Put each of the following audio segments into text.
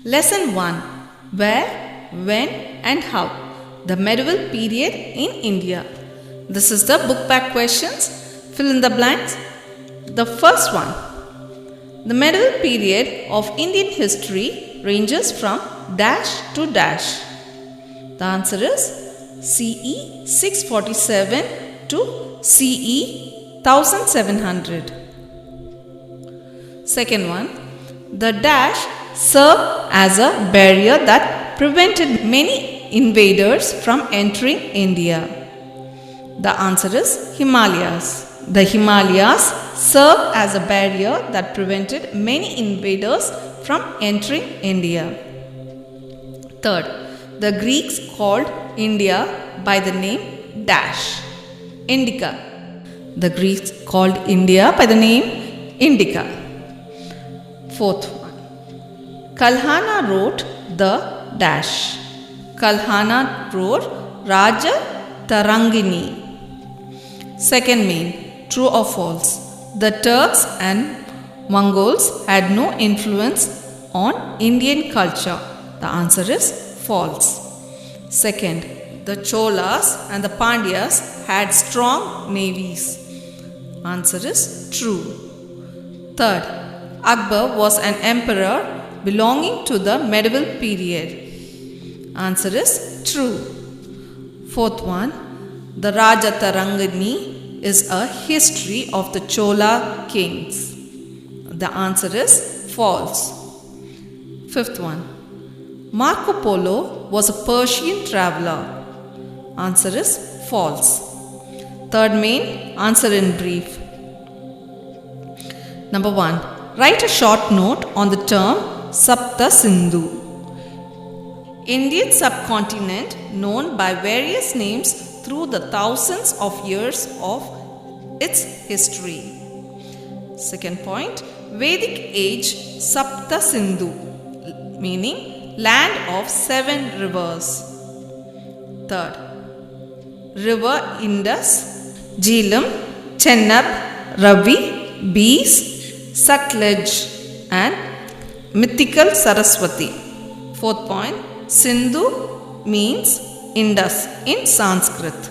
Lesson 1. Where, when and how. The medieval period in India. This is the book back questions. Fill in the blanks. The first one. The medieval period of Indian history ranges from dash to dash. The answer is CE 647 to CE 1700. Second one. The dash served as a barrier that prevented many invaders from entering India. The answer is Himalayas. The Himalayas served as a barrier that prevented many invaders from entering India. Third, the Greeks called India by the name dash, Indica. The Greeks called India by the name Indica. Fourth one. Kalhana wrote the dash. Kalhana wrote Raja Tarangini. Second main, true or false? The Turks and Mongols had no influence on Indian culture. The answer is false. Second, the Cholas and the Pandyas had strong navies. Answer is true. Third, Akbar was an emperor belonging to the medieval period. Answer is true. Fourth one, the Raja Tarangini is a history of the Chola kings. The answer is false. Fifth one, Marco Polo was a Persian traveler. Answer is false. Third main, answer in brief. Number 1. Write a short note on the term Sapta Sindhu. Indian subcontinent known by various names through the thousands of years of its history. Second point, Vedic age Sapta Sindhu, meaning land of 7 rivers. Third, River Indus, Jhelum, Chenab, Ravi, Beas, Sutlej and mythical Saraswati. Fourth point, Sindhu means Indus in Sanskrit.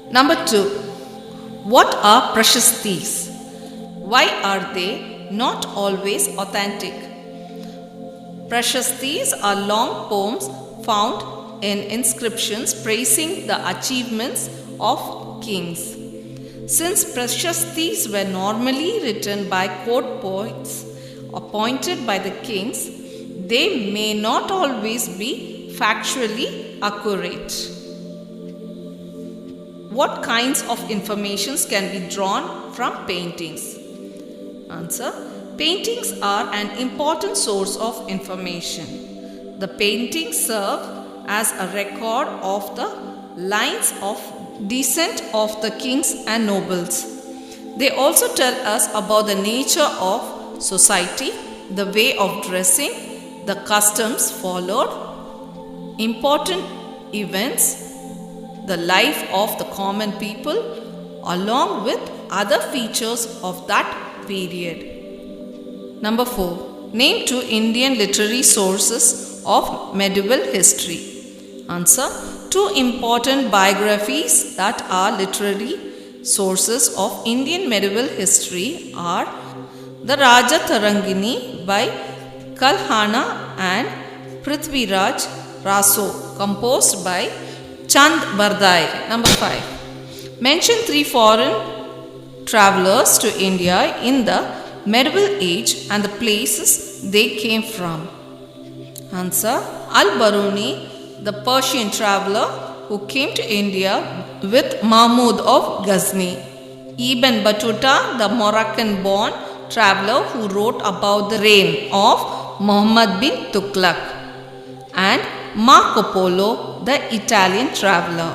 Number 2. What are Prashastis? Why are they not always authentic? Prashastis are long poems found in inscriptions praising the achievements of kings. Since Prashastis were normally written by court poets appointed by the kings, they may not always be factually accurate. What kinds of informations can be drawn from paintings? Answer. Paintings are an important source of information. The paintings serve as a record of the lines of descent of the kings and nobles. They also tell us about the nature of society, the way of dressing, the customs followed, important events, the life of the common people, along with other features of that period. Number 4. Name 2 Indian literary sources of medieval history. Answer. 2 important biographies that are literary sources of Indian medieval history are the Raja Tarangini by Kalhana and Prithviraj Raso, composed by Chand Bardai. Number 5. Mention 3 foreign travelers to India in the medieval age and the places they came from. Answer. Al-Baruni, the Persian traveler who came to India with Mahmud of Ghazni. Ibn Battuta, the Moroccan-born traveler who wrote about the reign of Muhammad bin Tughlaq. And Marco Polo, the Italian traveler.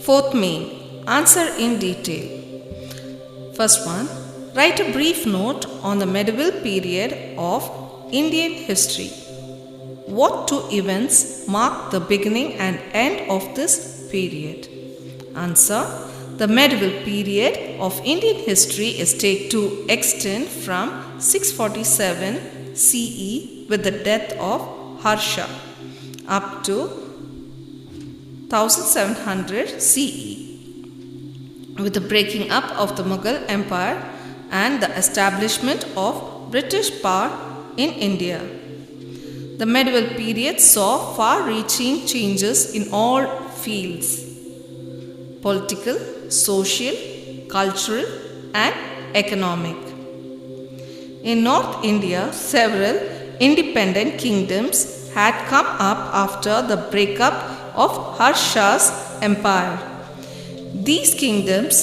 Fourth main, answer in detail. First one, write a brief note on the medieval period of Indian history. What 2 events mark the beginning and end of this period? Answer. The medieval period of Indian history is said to extend from 647 CE with the death of Harsha up to 1700 CE with the breaking up of the Mughal Empire and the establishment of British power in India. The medieval period saw far-reaching changes in all fields: political, social, cultural and economic. In North India, several independent kingdoms had come up after the breakup of Harsha's empire. These kingdoms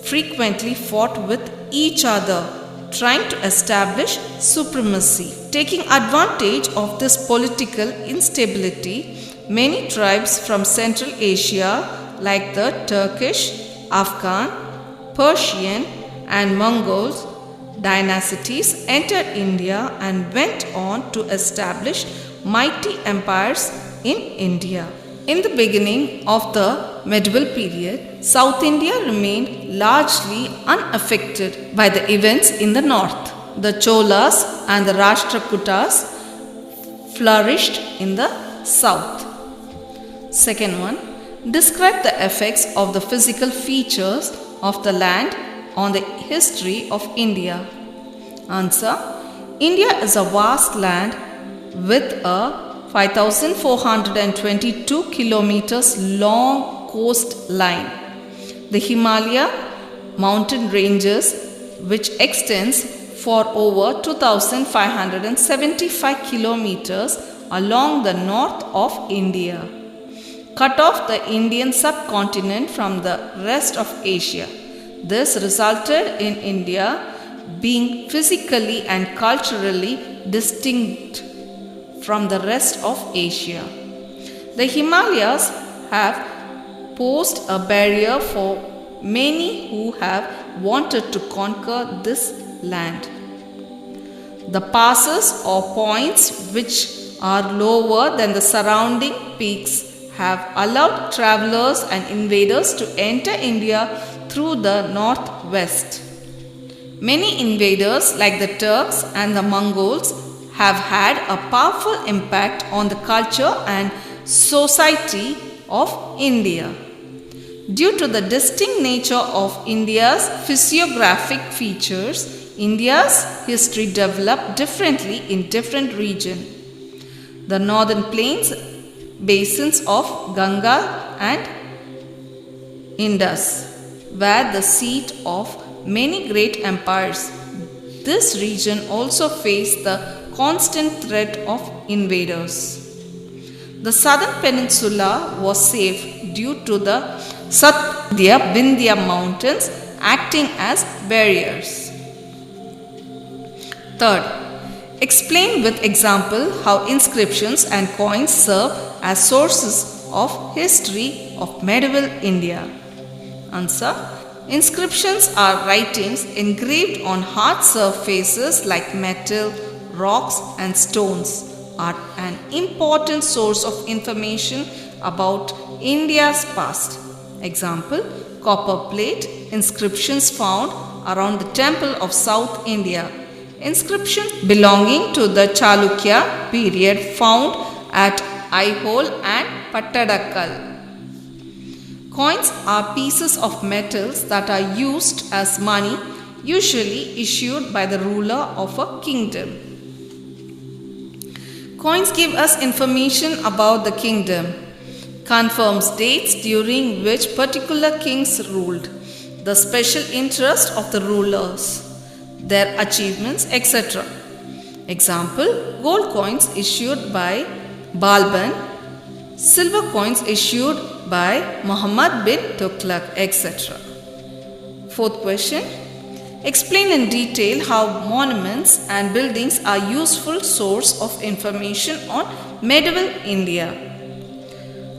frequently fought with each other, trying to establish supremacy. Taking advantage of this political instability, many tribes from Central Asia like the Turkish, Afghan, Persian and Mongol dynasties entered India and went on to establish mighty empires in India. In the beginning of the medieval period, South India remained largely unaffected by the events in the north. The Cholas and the Rashtrakutas flourished in the south. Second one, describe the effects of the physical features of the land on the history of India. Answer: India is a vast land with a 5,422 kilometers long coastline. The Himalaya mountain ranges, which extends for over 2,575 kilometers along the north of India, cut off the Indian subcontinent from the rest of Asia. This resulted in India being physically and culturally distinct from the rest of Asia. The Himalayas have posed a barrier for many who have wanted to conquer this land. The passes or points which are lower than the surrounding peaks have allowed travelers and invaders to enter India through the northwest. Many invaders like the Turks and the Mongols have had a powerful impact on the culture and society of India. Due to the distinct nature of India's physiographic features, India's history developed differently in different regions. The northern plains, basins of Ganga and Indus, were the seat of many great empires. This region also faced the constant threat of invaders. The southern peninsula was safe due to the Satya Vindhya mountains acting as barriers. Third, explain with example how inscriptions and coins serve as sources of history of medieval India. Answer: inscriptions are writings engraved on hard surfaces like metal, rocks and stones are an important source of information about India's past. Example: copper plate inscriptions found around the temple of South India. Inscriptions belonging to the Chalukya period found at Aihole and Pattadakkal. Coins are pieces of metals that are used as money, usually issued by the ruler of a kingdom. Coins give us information about the kingdom, confirms dates during which particular kings ruled, the special interest of the rulers, their achievements, etc. Example: gold coins issued by Balban, silver coins issued by Muhammad bin Tughlaq, etc. Fourth question. Explain in detail how monuments and buildings are useful source of information on medieval India.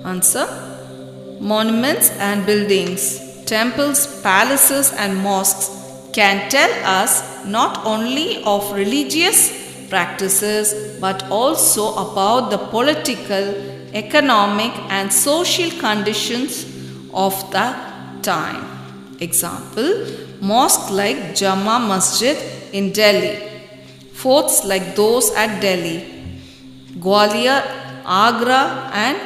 Answer: monuments and buildings, temples, palaces and mosques can tell us not only of religious practices but also about the political, economic and social conditions of the time. Example: mosque like Jama Masjid in Delhi forts like those at Delhi, Gwalior, Agra and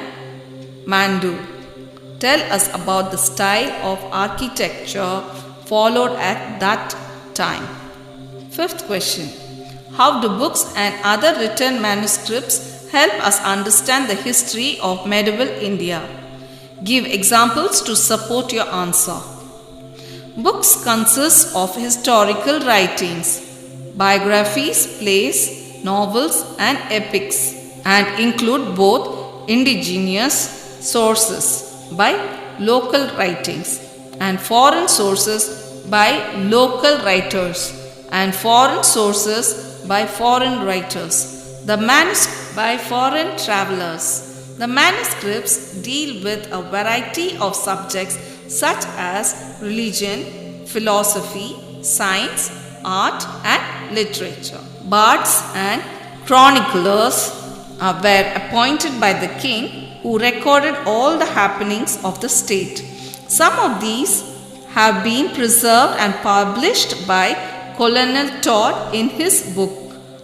Mandu. Tell us about the style of architecture followed at that time. Fifth question. How do books and other written manuscripts help us understand the history of medieval India? Give examples to support your answer. Books consist of historical writings, biographies, plays, novels and epics, and include both indigenous sources by local writings and foreign sources by local writers and foreign sources by foreign writers. The manuscripts by foreign travelers. The manuscripts deal with a variety of subjects such as religion, philosophy, science, art and literature. Bards and chroniclers were appointed by the king, who recorded all the happenings of the state. Some of these have been preserved and published by Colonel Todd in his book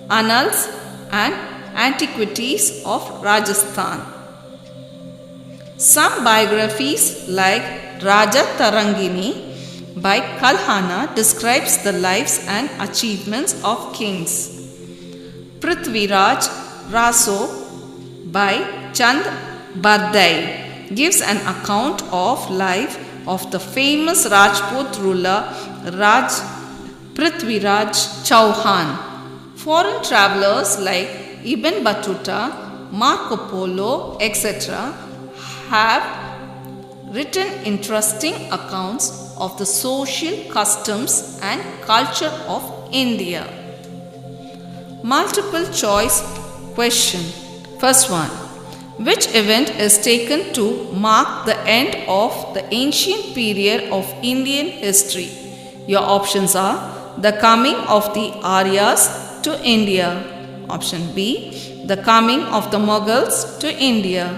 Annals and Antiquities of Rajasthan. Some biographies like Raja Tarangini by Kalhana describes the lives and achievements of kings. Prithviraj Raso by Chand Bardai gives an account of life of the famous Rajput ruler Raj Prithviraj Chauhan. Foreign travelers like Ibn Battuta, Marco Polo, etc. have written interesting accounts of the social customs and culture of India. Multiple choice question. First one. Which event is taken to mark the end of the ancient period of Indian history? Your options are the coming of the Aryas to India. Option B, the coming of the Mughals to India.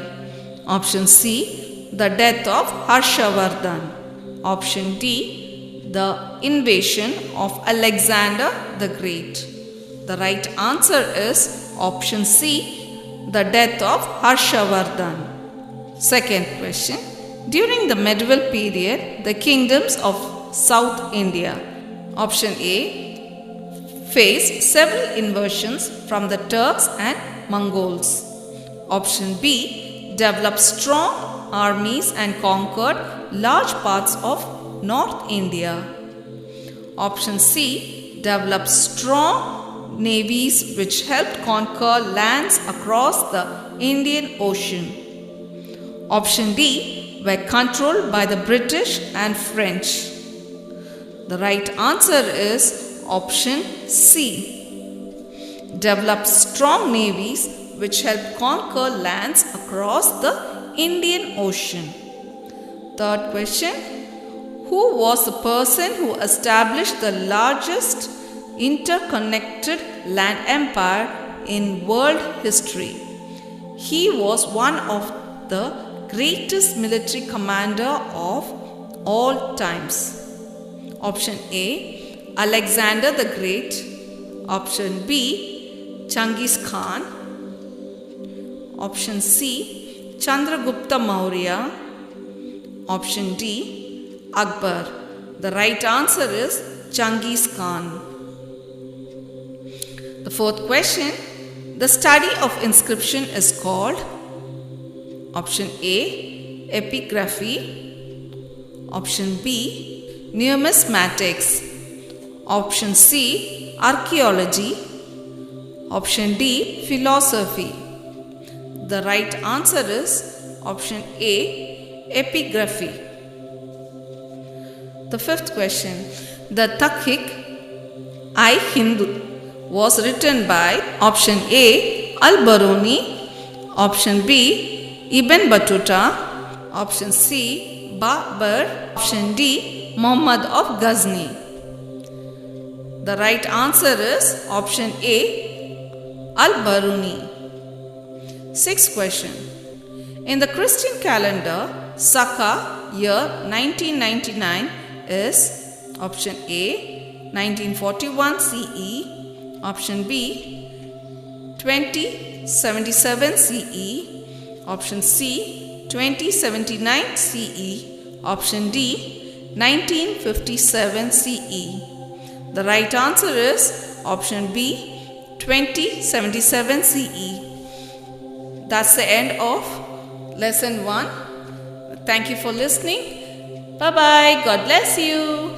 Option C, the death of Harshavardhan. Option D, the invasion of Alexander the Great. The right answer is option C, the death of Harshavardhan. Second question. During the medieval period, the kingdoms of South India, option A, faced several invasions from the Turks and Mongols. Option B, developed strong armies and conquered large parts of North India. Option C, developed strong navies which helped conquer lands across the Indian Ocean. Option D, were controlled by the British and French. The right answer is option C, developed strong navies which helped conquer lands across the Indian Ocean. Third question. Who was the person who established the largest interconnected land empire in world history? He was one of the greatest military commander of all times. Option A, Alexander the Great. Option B, Genghis Khan. Option C, Chandragupta Maurya. Option D, Akbar. The right answer is Genghis Khan. The fourth question. The study of inscription is called option A, epigraphy. Option B, numismatics. Option C, archaeology. Option D, philosophy. The right answer is option A, epigraphy. The fifth question. The Tarikh-i-Hind was written by option A, Al-Biruni, option B, Ibn Battuta, option C, Babur, option D, Muhammad of Ghazni. The right answer is option A, Al-Biruni. Sixth question. In the Christian calendar, Saka year 1999 is option A, 1941 CE, Option B 2077 CE. Option C 2079 CE. Option D 1957 CE. The right answer is option B 2077 CE. That's the end of lesson 1. Thank you for listening. Bye bye. God bless you.